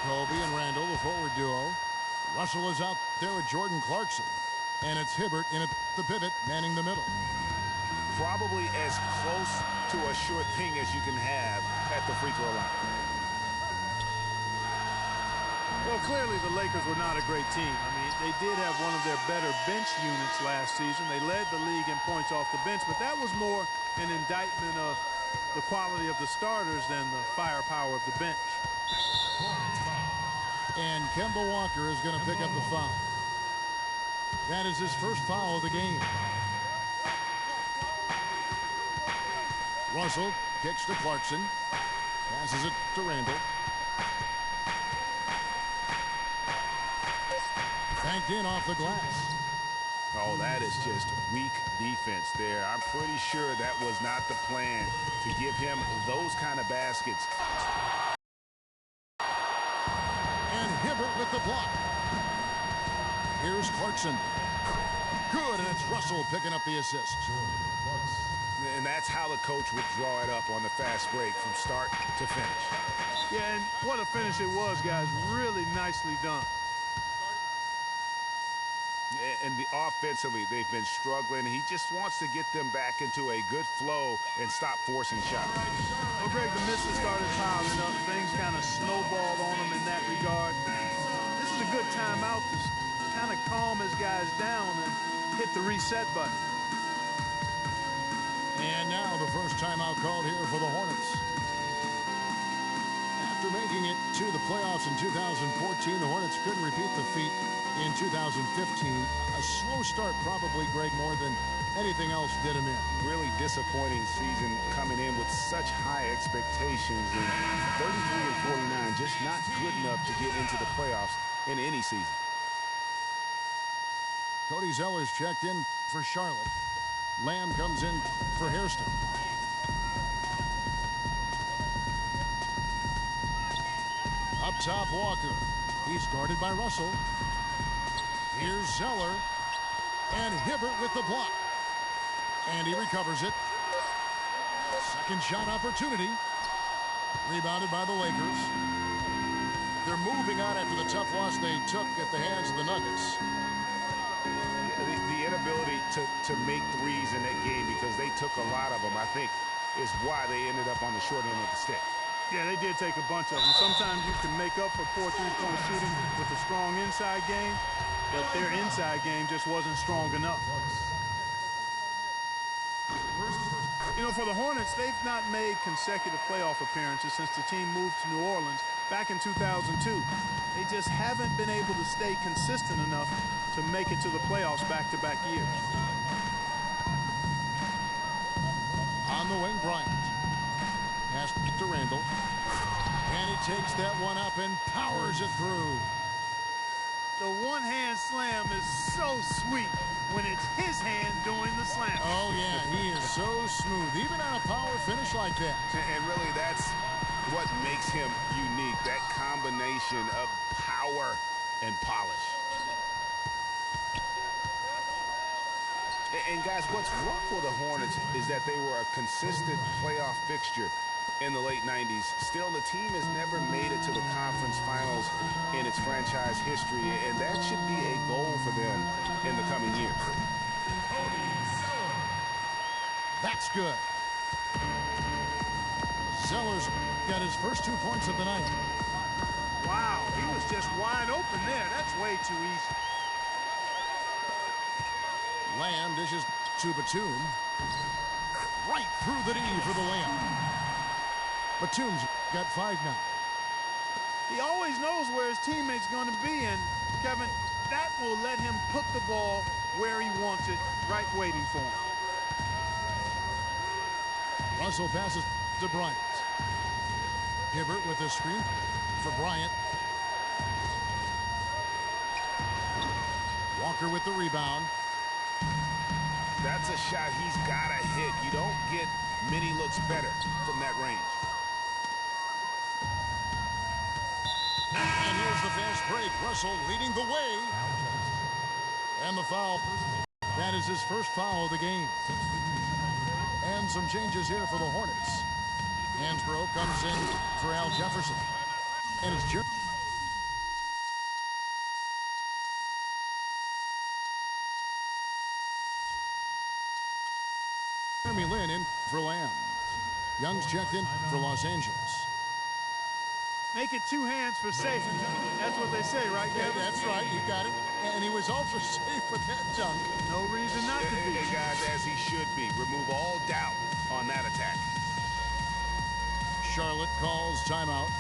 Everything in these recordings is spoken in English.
Kobe and Randall, the forward duo. Russell is out there with Jordan Clarkson. And it's Hibbert in at the pivot, manning the middle. Probably as close to a sure thing as you can have at the free throw line. Well, clearly the Lakers were not a great team. I mean, they did have one of their better bench units last season. They led the league in points off the bench, but that was more an indictment of the quality of the starters than the firepower of the bench. And Kemba Walker is going to pick up the foul. That is his first foul of the game. Russell kicks to Clarkson. Passes it to Randall. Banked in off the glass. Oh, that is just weak defense there. I'm pretty sure that was not the plan to give him those kind of baskets. And Hibbert with the block. Here's Clarkson. Good, and it's Russell picking up the assist. And that's how the coach would draw it up on the fast break from start to finish. Yeah, and what a finish it was, guys. Really nicely done. And offensively, they've been struggling. He just wants to get them back into a good flow and stop forcing shots. Well, Greg, the misses started piling up. Things kind of snowballed on them in that regard. This is a good timeout to kind of calm his guys down and hit the reset button. And now the first timeout called here for the Hornets. After making it to the playoffs in 2014, the Hornets couldn't repeat the feat in 2015. A slow start probably, Greg, more than anything else did him in. Really disappointing season coming in with such high expectations. And 33 and 49, just not good enough to get into the playoffs in any season. Cody Zeller's checked in for Charlotte. Lamb comes in for Hairston. Up top, Walker. He's guarded by Russell. Here's Zeller. And Hibbert with the block. And he recovers it. Second shot opportunity. Rebounded by the Lakers. They're moving on after the tough loss they took at the hands of the Nuggets. The inability to make threes in that game, because they took a lot of them, I think, is why they ended up on the short end of the stick. Yeah, they did take a bunch of them. Sometimes you can make up for poor three-point shooting with a strong inside game, but their inside game just wasn't strong enough. You know, for the Hornets, they've not made consecutive playoff appearances since the team moved to New Orleans back in 2002. They just haven't been able to stay consistent enough to make it to the playoffs back-to-back years. On the wing, Bryant. Pass to Randall. And he takes that one up and powers it through. The one-hand slam is so sweet when it's his hand doing the slam. Oh, yeah, he is so smooth, even on a power finish like that. And really, that's what makes him unique, that combination of power and polish. And, guys, what's rough for the Hornets is that they were a consistent playoff fixture in the late 90s. Still, the team has never made it to the conference finals in its franchise history, and that should be a goal for them in the coming years. That's good. Zeller's got his first 2 points of the night. Wow, he was just wide open there. That's way too easy. Lamb dishes to Batum. Right through the knee for the layup. Batum's got 5 now. He always knows where his teammate's going to be, and, Kevin, that will let him put the ball where he wants it, right waiting for him. Russell passes to Bryant. Hibbert with the screen for Bryant. Walker with the rebound. That's a shot he's got to hit. You don't get many looks better from that range. And here's the fast break. Russell leading the way. And the foul. That is his first foul of the game. And some changes here for the Hornets. Hansbrough comes in for Al Jefferson. And it's Young's checked in for Los Angeles. Make it 2 hands for safety. That's what they say, right, Gavin? Yeah, that's right. You got it. And he was ultra safe with that dunk. No reason not to be. Hey, guys, as he should be. Remove all doubt on that attack. Charlotte calls timeout.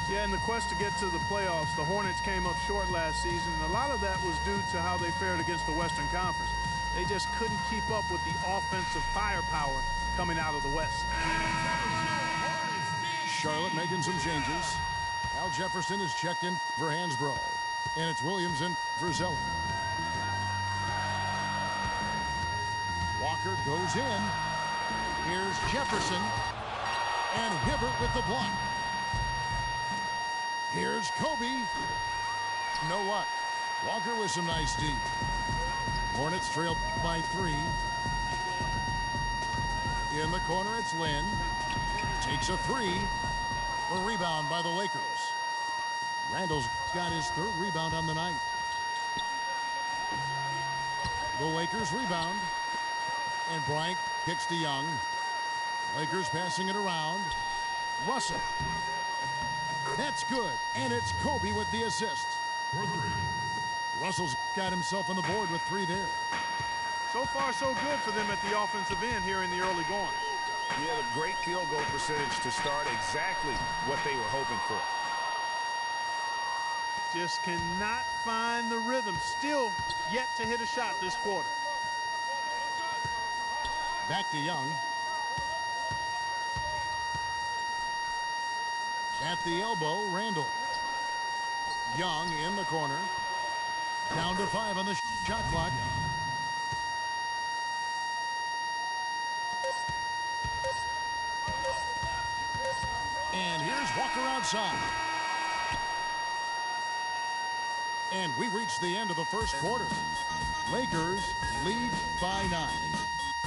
Yeah, in the quest to get to the playoffs, the Hornets came up short last season, and a lot of that was due to how they fared against the Western Conference. They just couldn't keep up with the offensive firepower coming out of the West. Charlotte making some changes. Al Jefferson is checked in for Hansbrough. And it's Williams in for Zeller. Walker goes in. Here's Jefferson. And Hibbert with the block. Here's Kobe. No luck. Walker with some nice D. Hornets trail by 3. In the corner, it's Lynn. Takes a 3. A rebound by the Lakers. Randall's got his 3rd rebound on the night. The Lakers rebound. And Bryant kicks to Young. Lakers passing it around. Russell. That's good. And it's Kobe with the assist. Russell's got himself on the board with 3 there. So far, so good for them at the offensive end here in the early going. Yeah, a great field goal percentage to start, exactly what they were hoping for. Just cannot find the rhythm. Still yet to hit a shot this quarter. Back to Young. At the elbow, Randall. Young in the corner. Down to 5 on the shot clock. And here's Walker outside. And we reached the end of the first quarter. Lakers lead by 9.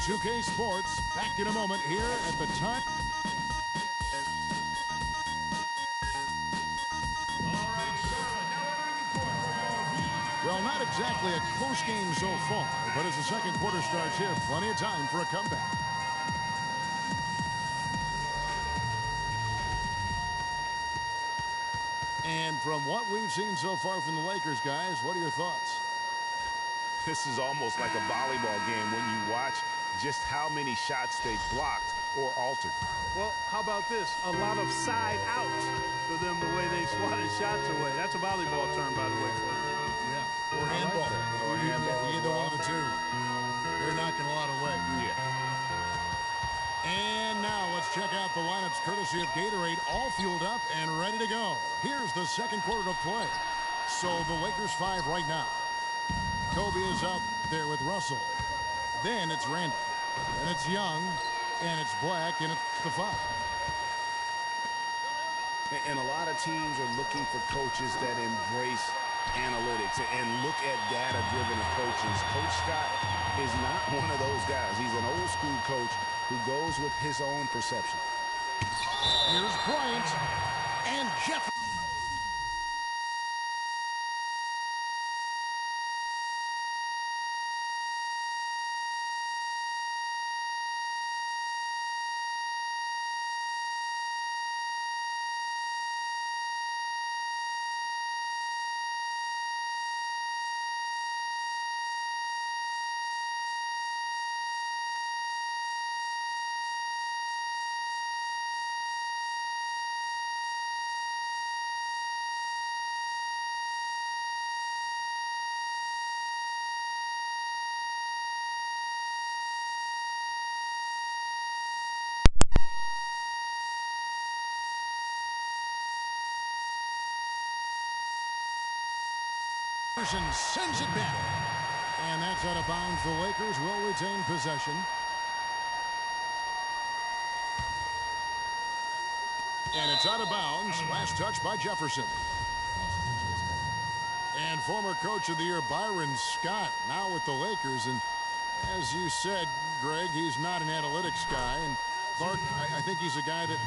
2K Sports back in a moment here at the time. Well, not exactly a close game so far, but as the second quarter starts here, plenty of time for a comeback. And from what we've seen so far from the Lakers, guys, what are your thoughts? This is almost like a volleyball game when you watch just how many shots they blocked or altered. Well, how about this? A lot of side out for them the way they swatted shots away. That's a volleyball term, by the way, folks. Yeah, or handball. Or handball. Either one of the two. They're knocking a lot away. Yeah. And now let's check out the lineups courtesy of Gatorade, all fueled up and ready to go. Here's the second quarter to play. So the Lakers 5 right now. Kobe is out there with Russell. Then it's Randall. And it's Young. And it's Black. And it's the 5. And a lot of teams are looking for coaches that embrace analytics and look at data-driven approaches. Coach Scott is not one of those guys. He's an old-school coach who goes with his own perception. Here's Bryant and Jefferson. Sends it back. And that's out of bounds. The Lakers will retain possession. And it's out of bounds. Last touch by Jefferson. And former coach of the year, Byron Scott, now with the Lakers. And as you said, Greg, he's not an analytics guy. And Clark, I think he's a guy that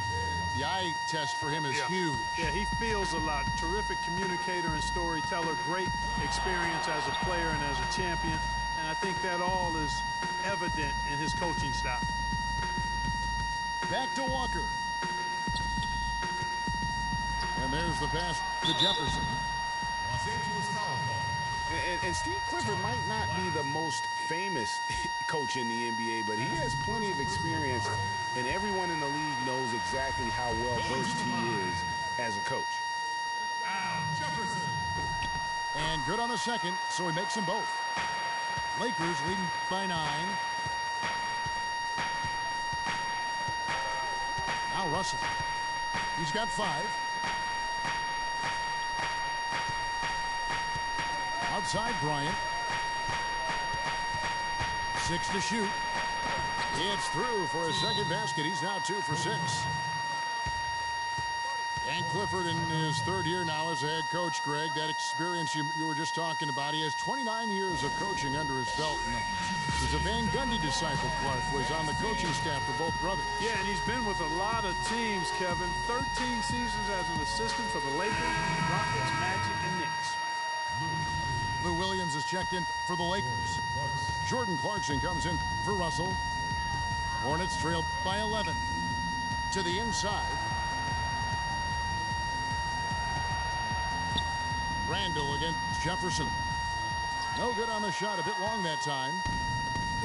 the eye test for him is huge. Yeah, he feels a lot. Terrific communicator and storyteller. Great experience as a player and as a champion. And I think that all is evident in his coaching style. Back to Walker. And there's the pass to Jefferson. Los Angeles foul call. And Steve Clifford might not be the most famous coach in the NBA, but he has plenty of experience, and everyone in the league knows exactly how well versed he is as a coach. Jefferson. And good on the second, so he makes them both. Lakers leading by 9. Now Russell. He's got 5. Outside Bryant. 6 to shoot. It's through for his second basket. He's now 2 for 6. And Clifford in his third year now as a head coach, Greg. That experience you were just talking about. He has 29 years of coaching under his belt. And he's a Van Gundy disciple. Clark was on the coaching staff for both brothers. Yeah, and he's been with a lot of teams, Kevin. 13 seasons as an assistant for the Lakers, Rockets, Magic, and Knicks. Lou Williams is checked in for the Lakers. Jordan Clarkson comes in for Russell. Hornets trail by 11. To the inside. Randall against Jefferson. No good on the shot. A bit long that time.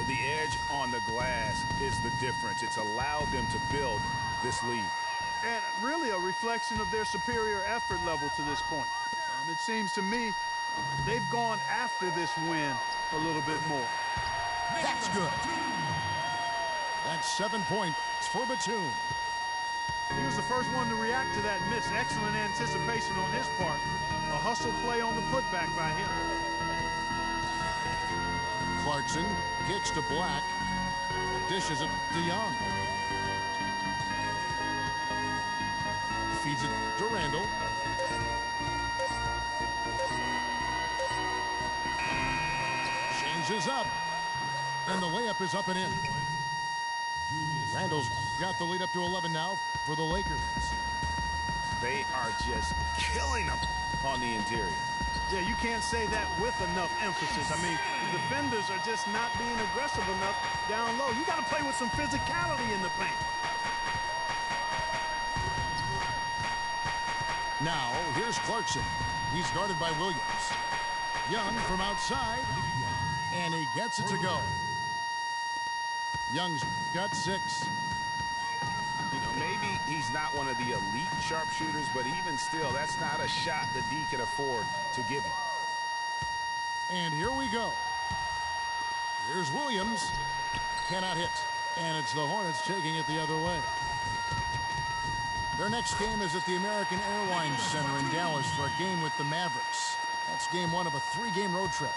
The edge on the glass is the difference. It's allowed them to build this lead. And really a reflection of their superior effort level to this point. It seems to me they've gone after this win a little bit more. That's good. That's 7 points for Batum. He was the first one to react to that miss. Excellent anticipation on his part. A hustle play on the putback by him. Clarkson kicks to Black. Dishes it to Young. Feeds it to Randall. Changes up. And the layup is up and in. Randall's got the lead up to 11 now for the Lakers. They are just killing them on the interior. Yeah, you can't say that with enough emphasis. I mean, the defenders are just not being aggressive enough down low. You got to play with some physicality in the paint. Now, here's Clarkson. He's guarded by Williams. Young from outside, and he gets it to go. Young's got 6. You know, maybe he's not one of the elite sharpshooters, but even still, that's not a shot that D can afford to give him. And here we go. Here's Williams. Cannot hit. And it's the Hornets taking it the other way. Their next game is at the American Airlines Center in Dallas for a game with the Mavericks. That's game 1 of a 3-game road trip.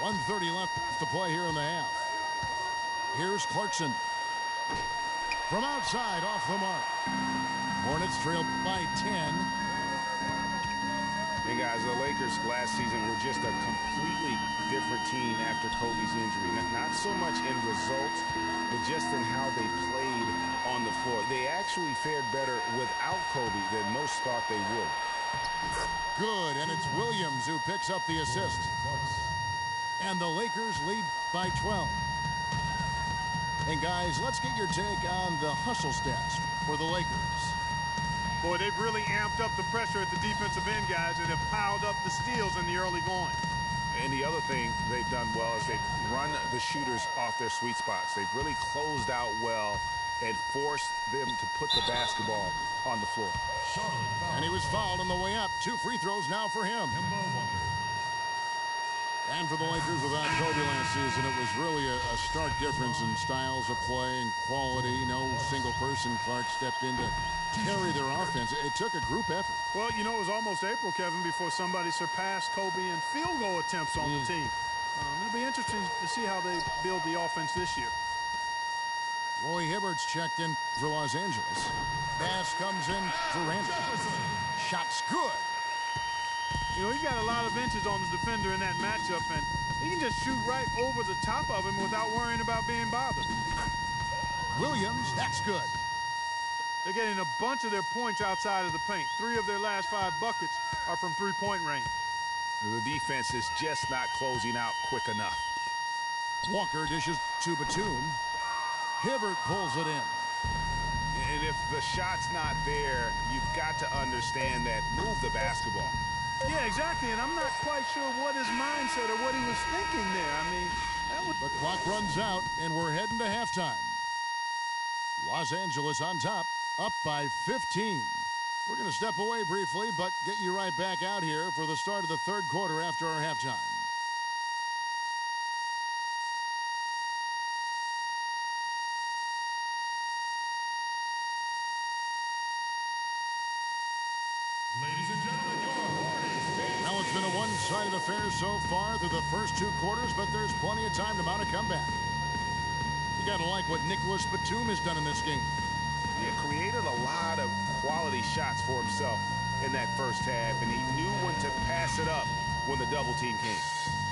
.130 left to play here in the half. Here's Clarkson. From outside, off the mark. Hornets trail by 10. And guys, the Lakers last season were just a completely different team after Kobe's injury. Not so much in results, but just in how they played on the floor. They actually fared better without Kobe than most thought they would. Good, and it's Williams who picks up the assist. And the Lakers lead by 12. And guys, let's get your take on the hustle stats for the Lakers. Boy, they've really amped up the pressure at the defensive end, guys, and have piled up the steals in the early going. And the other thing they've done well is they've run the shooters off their sweet spots. They've really closed out well and forced them to put the basketball on the floor. And he was fouled on the way up. 2 free throws now for him. And for the Lakers without Kobe last season, it was really a stark difference in styles of play and quality. No single person, Clark, stepped in to carry their offense. It took a group effort. Well, you know, it was almost April, Kevin, before somebody surpassed Kobe in field goal attempts on the team. It'll be interesting to see how they build the offense this year. Roy Hibbert's checked in for Los Angeles. Pass comes in for Randall. Shot's good. You know, he's got a lot of inches on the defender in that matchup, and he can just shoot right over the top of him without worrying about being bothered. Williams, that's good. They're getting a bunch of their points outside of the paint. 3 of their last 5 buckets are from three-point range. The defense is just not closing out quick enough. Walker dishes to Batum. Hibbert pulls it in. And if the shot's not there, you've got to understand that. Move the basketball. Yeah, exactly, and I'm not quite sure what his mindset or what he was thinking there. I mean, that was... The clock runs out, and we're heading to halftime. Los Angeles on top, up by 15. We're going to step away briefly, but get you right back out here for the start of the third quarter after our halftime. Ladies and gentlemen, your Hornets. Well, it's been a one-sided affair so far through the first two quarters, but there's plenty of time to mount a comeback. You got to like what Nicholas Batum has done in this game. He created a lot of quality shots for himself in that first half, and he knew when to pass it up when the double team came.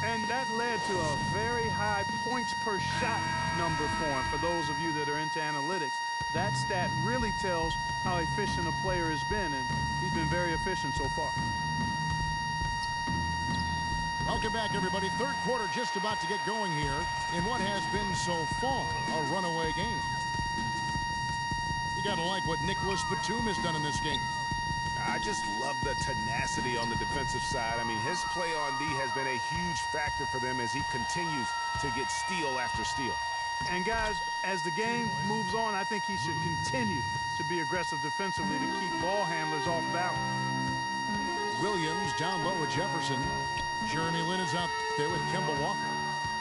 And that led to a very high points per shot number for him. For those of you that are into analytics, that stat really tells how efficient a player has been, and he's been very efficient so far. Welcome back, everybody. Third quarter just about to get going here in what has been so far a runaway game. You got to like what Nicholas Batum has done in this game. I just love the tenacity on the defensive side. I mean, his play on D has been a huge factor for them as he continues to get steal after steal. And guys, as the game moves on, I think he should continue to be aggressive defensively to keep ball handlers off balance. Williams down low with Jefferson. Jeremy Lin is out there with Kemba Walker.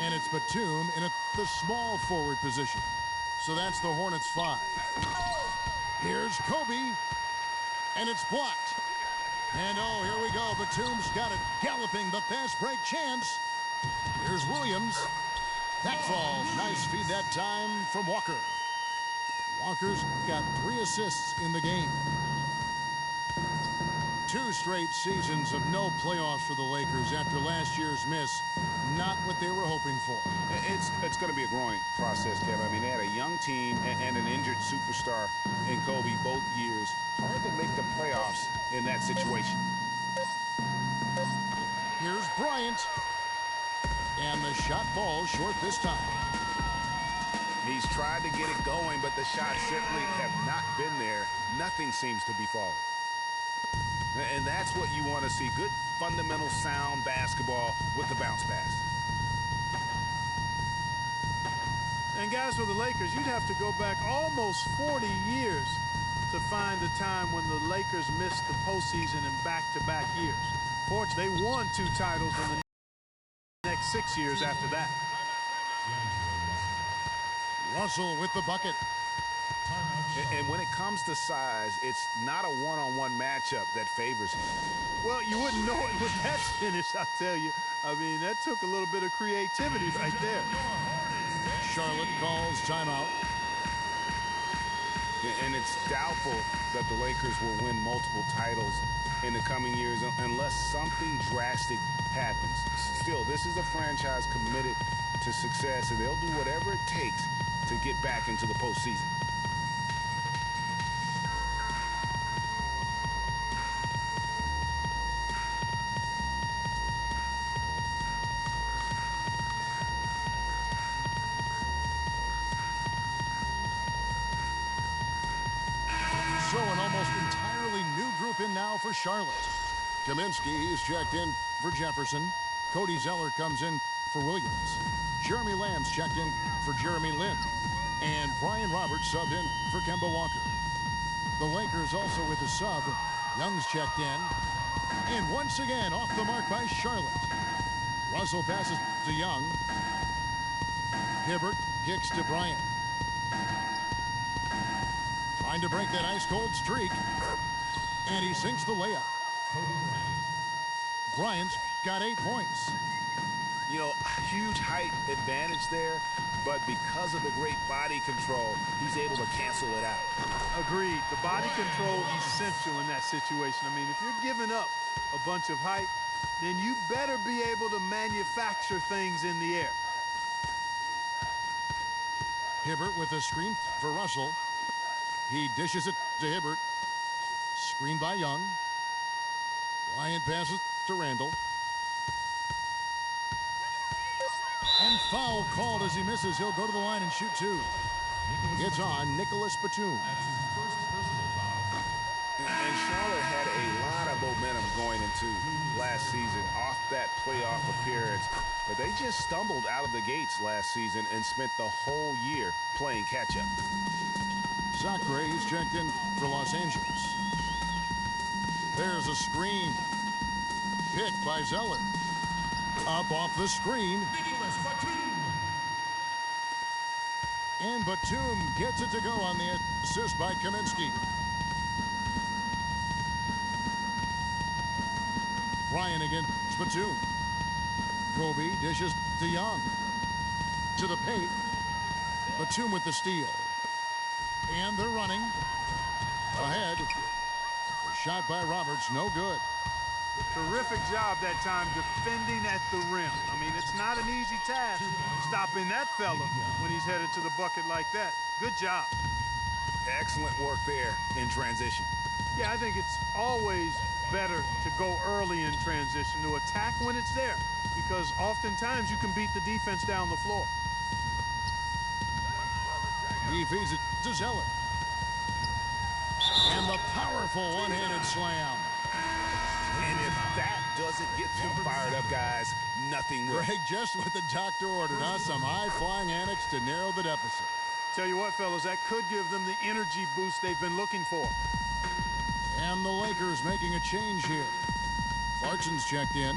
And it's Batum in the small forward position. So that's the Hornets 5. Here's Kobe. And it's blocked. And oh, here we go. Batum's got it galloping, the fast break chance. Here's Williams. That falls. Nice feed that time from Walker. Walker's got 3 assists in the game. 2 straight seasons of no playoffs for the Lakers after last year's miss. Not what they were hoping for. It's going to be a growing process, Kevin. I mean, they had a young team and an injured superstar in Kobe both years. Hard to make the playoffs in that situation. Here's Bryant. And the shot falls short this time. He's tried to get it going, but the shots simply have not been there. Nothing seems to be falling. And that's what you want to see. Good, fundamental, sound basketball with the bounce pass. And guys, for the Lakers, you'd have to go back almost 40 years to find a time when the Lakers missed the postseason in back-to-back years. Fortunately, they won 2 titles in the next 6 years after that. Russell with the bucket. And when it comes to size, it's not a one-on-one matchup that favors him. Well, you wouldn't know it with that finish, I'll tell you. I mean, that took a little bit of creativity right there. Charlotte calls timeout. And it's doubtful that the Lakers will win multiple titles in the coming years unless something drastic happens. Still, this is a franchise committed to success, and they'll do whatever it takes to get back into the postseason. So an almost entirely new group in now for Charlotte. Kaminsky is checked in for Jefferson. Cody Zeller comes in for Williams. Jeremy Lamb's checked in for Jeremy Lin. And Brian Roberts subbed in for Kemba Walker. The Lakers also with a sub. Young's checked in. And once again off the mark by Charlotte. Russell passes to Young. Hibbert kicks to Bryant. Trying to break that ice-cold streak. And he sinks the layup. Bryant's got 8 points. You know, huge height advantage there, but because of the great body control, he's able to cancel it out. Agreed. The body control is essential in that situation. I mean, if you're giving up a bunch of height, then you better be able to manufacture things in the air. Hibbert with a screen for Russell. He dishes it to Hibbert. Screened by Young. Bryant passes to Randall. And foul called as he misses. He'll go to the line and shoot two. It's on Nicholas Batum. And Charlotte had a lot of momentum going into last season off that playoff appearance. But they just stumbled out of the gates last season and spent the whole year playing catch-up. Sacre is checked in for Los Angeles. There's a screen. Picked by Zeller. Up off the screen. Nicholas Batum. And Batum gets it to go on the assist by Kaminsky. Ryan against Batum. Kobe dishes to Young. To the paint. Batum with the steal. And they're running. Ahead. A shot by Roberts, no good. Terrific job that time defending at the rim. I mean, it's not an easy task stopping that fella when he's headed to the bucket like that. Good job. Excellent work there in transition. Yeah, I think it's always better to go early in transition, to attack when it's there, because oftentimes you can beat the defense down the floor. He feeds it to Zeller. And the powerful one-handed slam. And if that doesn't get them fired up, guys, nothing will. Greg, just what the doctor ordered, huh? Some high-flying antics to narrow the deficit. Tell you what, fellas, that could give them the energy boost they've been looking for. And the Lakers making a change here. Clarkson's checked in.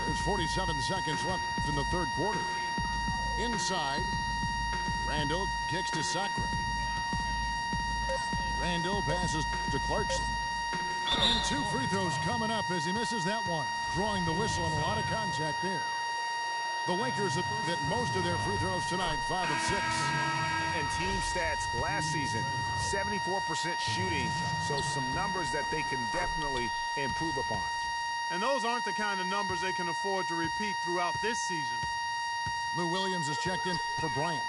There's 47 seconds left in the third quarter. Inside, Randall kicks to Sacre. Randall passes to Clarkson. And two free throws coming up as he misses that one. Drawing the whistle and a lot of contact there. The Lakers have hit most of their free throws tonight, 5 of 6. And team stats last season, 74% shooting. So some numbers that they can definitely improve upon. And those aren't the kind of numbers they can afford to repeat throughout this season. Lou Williams is checked in for Bryant.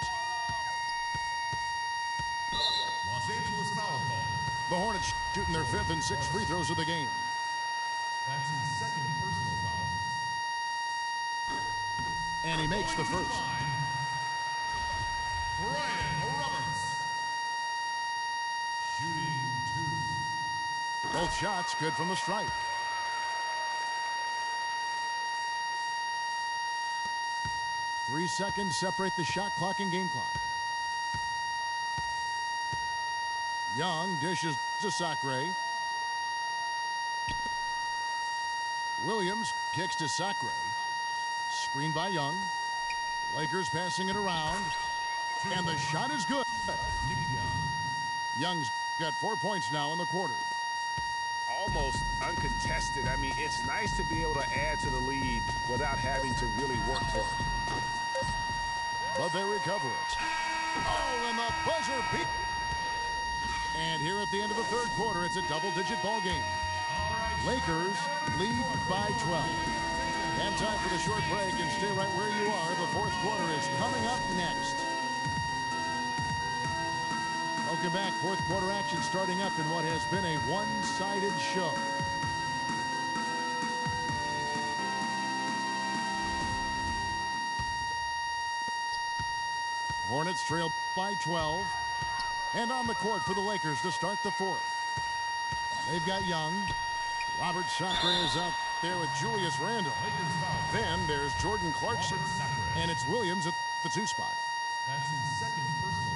Los Angeles foul call. The Hornets shooting their 5th and 6th free throws of the game. That's his second personal foul. And he makes the first. Brian Roberts. Shooting 2. Both shots good from the stripe. Three seconds separate the shot clock and game clock. Young dishes to Sacre. Williams kicks to Sacre. Screen by Young. Lakers passing it around. And the shot is good. Young's got 4 points now in the quarter. Almost uncontested. I mean, it's nice to be able to add to the lead without having to really work for it. But they recover it. Oh, and the buzzer beat. And here at the end of the third quarter, it's a double-digit ball game. Lakers lead by 12. And time for the short break, and stay right where you are. The fourth quarter is coming up next. Welcome back. Fourth quarter action starting up in what has been a one-sided show. Hornets trail by 12. And on the court for the Lakers to start the fourth. They've got Young. Robert Sacre is out there with Julius Randle. Then there's Jordan Clarkson. And it's Williams at the 2 spot. That's his second personal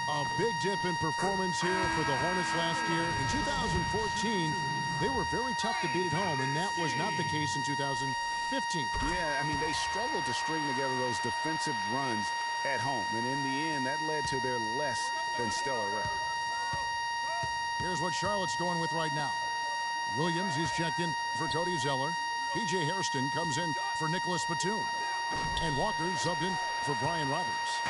foul. A big dip in performance here for the Hornets last year. In 2014, they were very tough to beat at home, and that was not the case in 2015. Yeah, I mean, they struggled to string together those defensive runs at home. And in the end, that led to their less than stellar record. Here's what Charlotte's going with right now. Williams is checked in for Cody Zeller. P.J. Hairston comes in for Nicholas Batum. And Walker subbed in for Brian Roberts.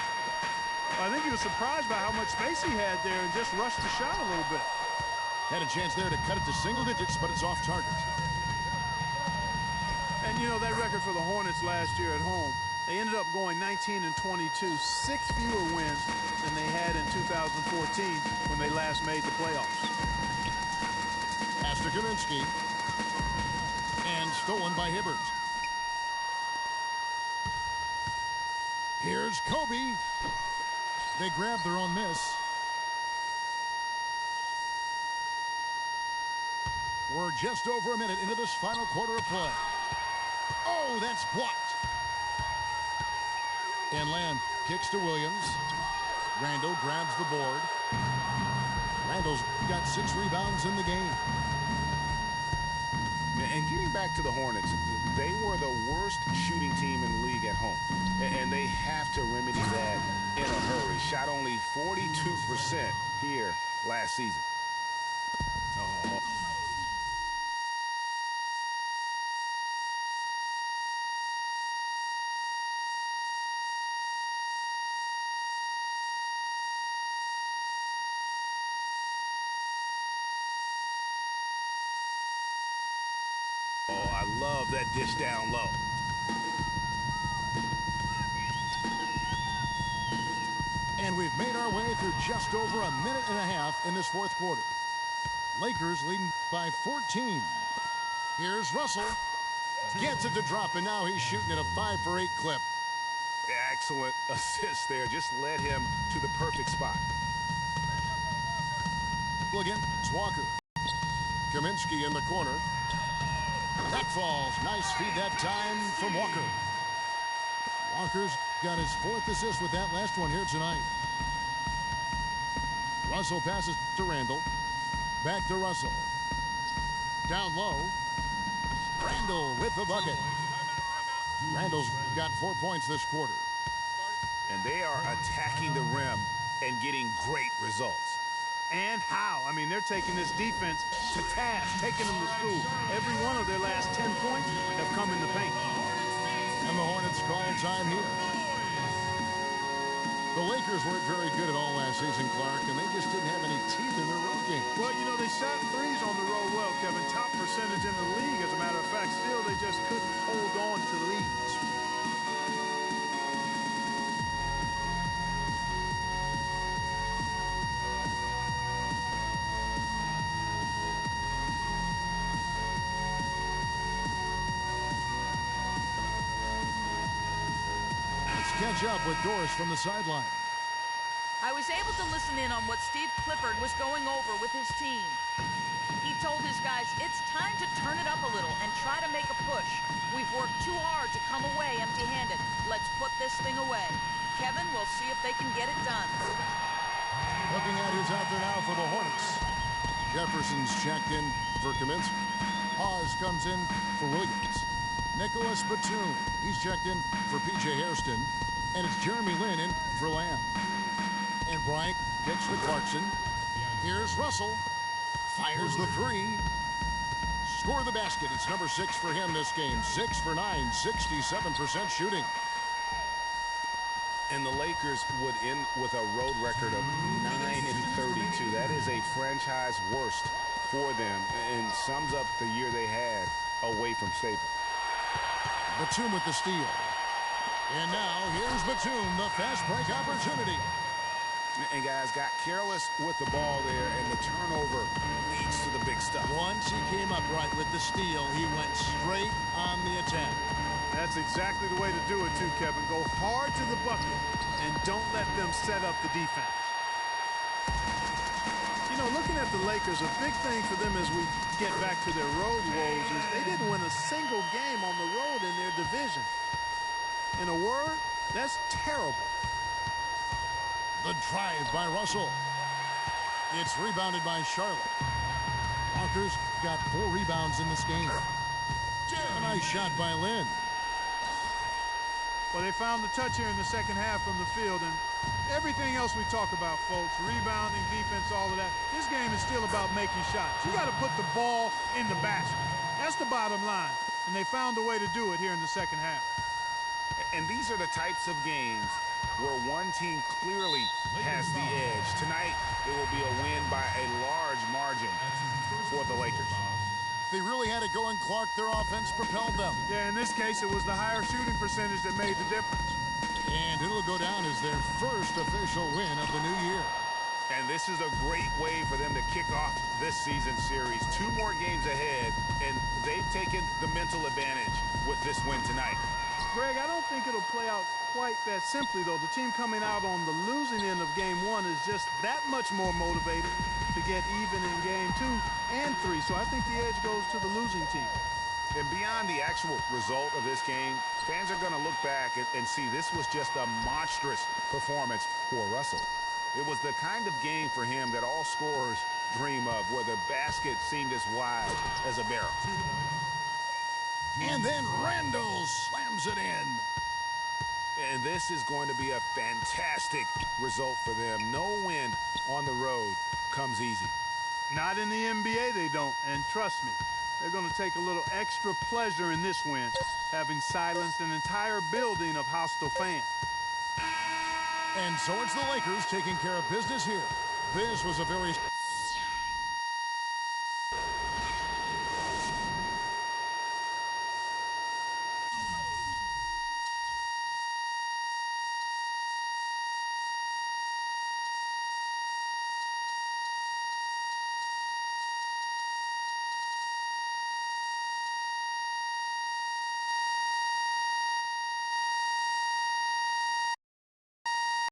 I think he was surprised by how much space he had there and just rushed the shot a little bit. Had a chance there to cut it to single digits, but it's off target. And, you know, that record for the Hornets last year at home, they ended up going 19-22, 6 fewer wins than they had in 2014 when they last made the playoffs. Pass to Kaminsky. stolen by Hibbert. Here's Kobe. They grab their own miss. We're just over a minute into this final quarter of play. Oh, that's blocked. And Lamb kicks to Williams. Randall grabs the board. Randall's got 6 rebounds in the game. And getting back to the Hornets, they were the worst shooting team in the league at home. And they have to remedy that in a hurry. Shot only 42% here last season. Oh. I love that dish down low. And we've made our way through just over a minute and a half in this fourth quarter. Lakers leading by 14. Here's Russell. Gets it to drop, and now he's shooting at a 5-for-8 clip. Excellent assist there. Just led him to the perfect spot. Again, it's Walker. Kaminsky in the corner. That falls. Nice feed that time from Walker. Walker's got his 4th assist with that last one here tonight. Russell passes to Randall. Back to Russell. Down low. Randall with the bucket. Randall's got 4 points this quarter. And they are attacking the rim and getting great results. And how? I mean, they're taking this defense to task, taking them to school. Every one of their last 10 points have come in the paint. And the Hornets call time here. The Lakers weren't very good at all last season, Clark, and they just didn't have any teeth in their road game. Well, you know, they shot threes on the road well, Kevin. Top percentage in the league, as a matter of fact. Still, they just couldn't hold on to leads. Catch up with Doris from the sideline. I was able to listen in on what Steve Clifford was going over with his team. He told his guys it's time to turn it up a little and try to make a push. We've worked too hard to come away empty-handed. Let's put this thing away. Kevin, we'll see if they can get it done. Looking at who's out there now for the Hornets. Jefferson's checked in for Kaminsky. Hawes comes in for Williams. Nicholas Batum, he's checked in for P.J. Hairston. And it's Jeremy Lin in for Lamb. And Bryant kicks to Clarkson. Here's Russell. Fires the 3. Score the basket. It's number 6 for him this game. 6 for 9, 67% shooting. And the Lakers would end with a road record of 9-32. That is a franchise worst for them and sums up the year they had away from Staples. Batum with the steal. And now here's Batum, the fast break opportunity. And guys got careless with the ball there, and the turnover leads to the big stuff. Once he came up right with the steal, he went straight on the attack. That's exactly the way to do it too, Kevin. Go hard to the bucket and don't let them set up the defense. You know, looking at the Lakers, a big thing for them as we get back to their road woes is they didn't win a single game on the road in their division. In a word, that's terrible. The drive by Russell. It's rebounded by Charlotte. Walker's got 4 rebounds in this game. A nice shot by Lin. Well, they found the touch here in the second half from the field, and everything else we talk about, folks, rebounding, defense, all of that, this game is still about making shots. You got to put the ball in the basket. That's the bottom line, and they found a way to do it here in the second half. And these are the types of games where one team clearly has the edge. Tonight, it will be a win by a large margin for the Lakers. They really had it going, Clark. Their offense propelled them. Yeah, in this case, it was the higher shooting percentage that made the difference. And it'll go down as their first official win of the new year. And this is a great way for them to kick off this season series. 2 more games ahead, and they've taken the mental advantage with this win tonight. Greg, I don't think it'll play out quite that simply, though. The team coming out on the losing end of Game 1 is just that much more motivated to get even in Game 2 and 3. So I think the edge goes to the losing team. And beyond the actual result of this game, fans are going to look back and see this was just a monstrous performance for Russell. It was the kind of game for him that all scorers dream of, where the basket seemed as wide as a barrel. And then Randall slams it in. And this is going to be a fantastic result for them. No win on the road comes easy. Not in the NBA, they don't. And trust me, they're going to take a little extra pleasure in this win, having silenced an entire building of hostile fans. And so it's the Lakers taking care of business here. This was a very